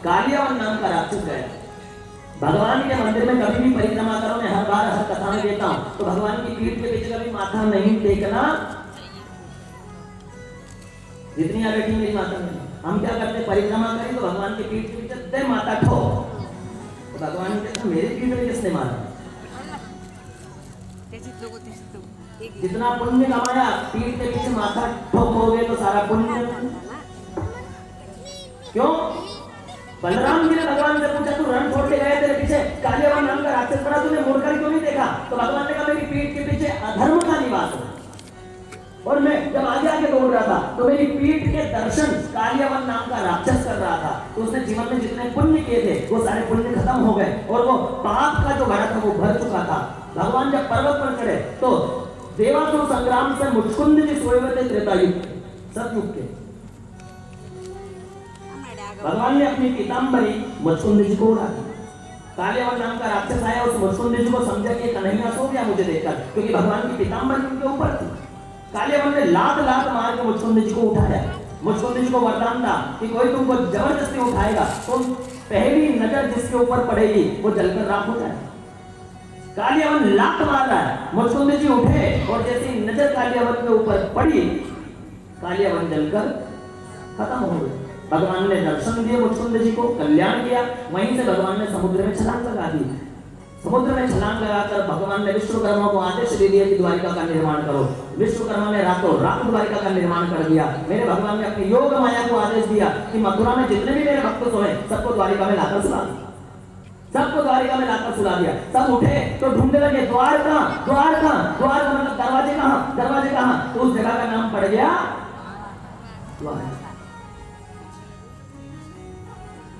कालियावन नाम का राक्षस गया। भगवान के मंदिर में कभी भी परिक्रमा करो, मैं हर बार हर कथा में देता हूँ, तो भगवान की पीठ के पीछे कभी माथा नहीं टेकना। जितनी यहाँ बैठी मेरी माता में, हम क्या करते हैं, परिक्रमा करें तो भगवान की पीठ के पीछे दे माता ठो, तो भगवान कहते मेरी पीठ में किसने मारा? जितना पुण्य कमाया पीठ के पीछे माथा ठोकोगे तो सारा पुण्य। क्यों? बलराम जी ने भगवान से पूछा, तू रण छोड़ के गए तेरे पीछे कालियावन नाम का राक्षस पड़ा, तूने मुड़कर क्यों नहीं देखा? तो भगवान ने कहा मेरी पीठ के पीछे अधर्म का निवास है, और मैं जब आगे आगे दौड़ रहा था तो मेरी पीठ के दर्शन कालियावन नाम का राक्षस कर रहा था, तो उसने जीवन में जितने पुण्य किए थे वो सारे पुण्य खत्म हो गए, और वो पाप का जो घड़ा था वो भर चुका था। भगवान जब पर्वत पर चढ़े तो देवासुर संग्राम से मुचकुंद जी सोए हुए थे त्रेतायुग सतयुग के। भगवान ने अपनी पीतांबरी मुचकुंद जी को उड़ा दी। कालियावन नाम का राक्षस आया, उस मुचकुंद जी को समझा कि कन्हैया सो गया मुझे देखकर, क्योंकि भगवान की पीतांबरी उनके ऊपर थी। कालियावन ने लात लात मार के मुचकुंद जी को उठाया। मुचकुंद जी को वरदान था कि कोई तुमको जबरदस्ती उठाएगा तो पहली नजर जिसके ऊपर पड़ेगी वो जलकर राख हो जाए। कालियावन लात मार रहा है, मुचकुंद जी उठे और जैसी नजर कालियावन के ऊपर पड़ी, कालियावन जलकर खत्म हो गया। भगवान ने दर्शन दिए मुचकुंद जी को, कल्याण किया। वहीं से भगवान ने समुद्र में छलांग लगा दी। समुद्र में छलांग लगाकर भगवान ने विश्वकर्मा को आदेश दे दिया कि द्वारिका का निर्माण करो। विश्वकर्मा ने रातों रात द्वारिका का निर्माण कर दिया। मेरे भगवान ने अपनी योग माया को आदेश दिया कि मथुरा में जितने भी मेरे भक्त सोए सबको द्वारिका में लाकर सुला दिया। सबको द्वारिका में लाकर सुला दिया। सब उठे तो ढूंढने लगे द्वार कहां, द्वार कहां, द्वार का मतलब दरवाजे कहां, दरवाजे कहां, तो उस जगह का नाम पड़ गया द्वारिका।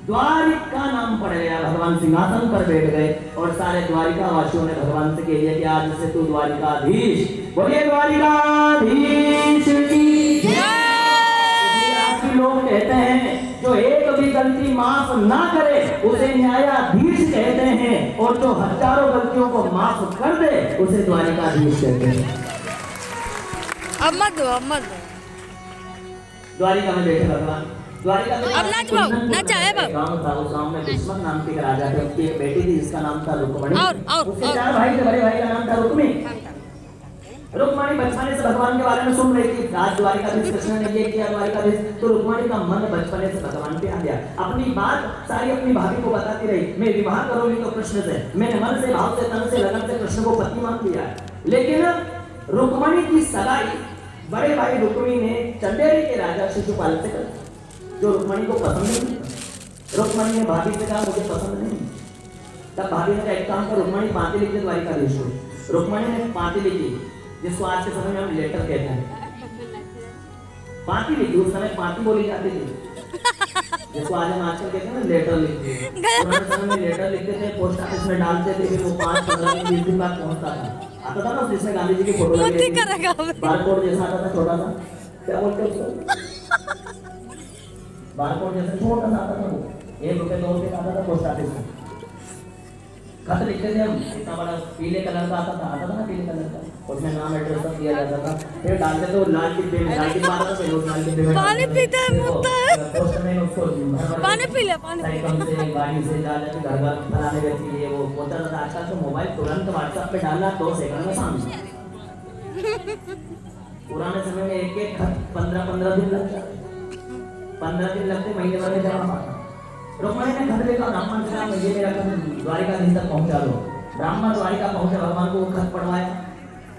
द्वारिका नाम पड़ गया। भगवान सिंहासन पर बैठ गए और सारे द्वारिका वासियों ने भगवान से कह दिया कि आज से तू द्वारिकाधीश। बोलिए द्वारिकाधीश की जय। लोग कहते हैं जो एक भी गलती माफ ना करे उसे न्यायाधीश कहते हैं, और जो हजारों गलतियों को माफ कर दे उसे द्वारिकाधीश कहते हैं। अब मत दो। द्वारिका में बैठे भगवान। द्वारिका में अब नाच है गांव था, उस गांव में दुश्मन नाम के राजा थे, उनकी एक बेटी थी जिसका नाम था रुक्मणी। उसके चार भाई थे, बड़े भाई का नाम था रुक्मी। रुक्मणी बचपने से भगवान के बारे में सुन रही थी। राज द्वारिकाधीश कृष्ण ने ये किया द्वारिकाधीश, तो रुक्मणी का मन बचपने से भगवान पे आ गया। अपनी बात सारी अपनी भाभी को बताती रही, मैं विवाह करूंगी तो कृष्ण से, मैंने मन से भाव से तन से लगन से कृष्ण को पति मान लिया है। लेकिन रुक्मणी की सगाई बड़े भाई रुक्मी ने चंदेरी के राजा शिशुपाल से कर, जो रुक्मणी को पसंद नहीं। रुक्मणी ने भाभी से कहा मुझे पसंद नहीं। तब भाभी ने कहा एक काम कर, रुक्मणी पाती लिख दे द्वारिकाधीश को। रुक्मणी ने पाती लिखी, जिसको आज के समय में हम लेटर कहते हैं। पाती लिखी, उस समय पाती बोली जाती थी, जिसको आज हम आजकल कहते हैं ना लेटर लिखते हैं। पुराने समय में लेटर लिखते थे, पोस्ट ऑफिस में डालते थे, फिर वो 5, 15 दिन 20 दिन बाद पहुंचता था। आता था ना जिसमें गांधी जी की फोटो लगी थी, बारकोड जैसा आता था छोटा सा, क्या बोलते उसको, बारकोड जैसा छोटा सा आता था, वो 1 रुपए 2 रुपए का आता था पोस्ट ऑफिस में। खत लिखते थे हम, इतना बड़ा पीले कलर का आता था ना पीले कलर का, उसमें नाम एड्रेस सब दिया जाता था। फिर डालते थे लाल डिब्बे में, लाल डिब्बा आता था, फिर उस लाल डिब्बे में पानी पीते हैं मुद्दा है, पोस्टमैन उसको पानी पी ले, पानी साइकिल से गाड़ी से डाल के घर घर फलाने रहती है वो होता था। आजकल तो मोबाइल तुरंत व्हाट्सएप पे डालना 2 सेकंड में सामने। पुराने समय में एक खत 15-15 दिन लग जाते, 15 दिन लगते, महीने भर में जमा पाता। रुक्मणी ने खत लिखा, ब्राह्मण से कहा ये मेरा खत द्वारिकाधीश तक पहुंचा दो। ब्राह्मण द्वारिका पहुंचे, भगवान को वो खत पढ़वाया।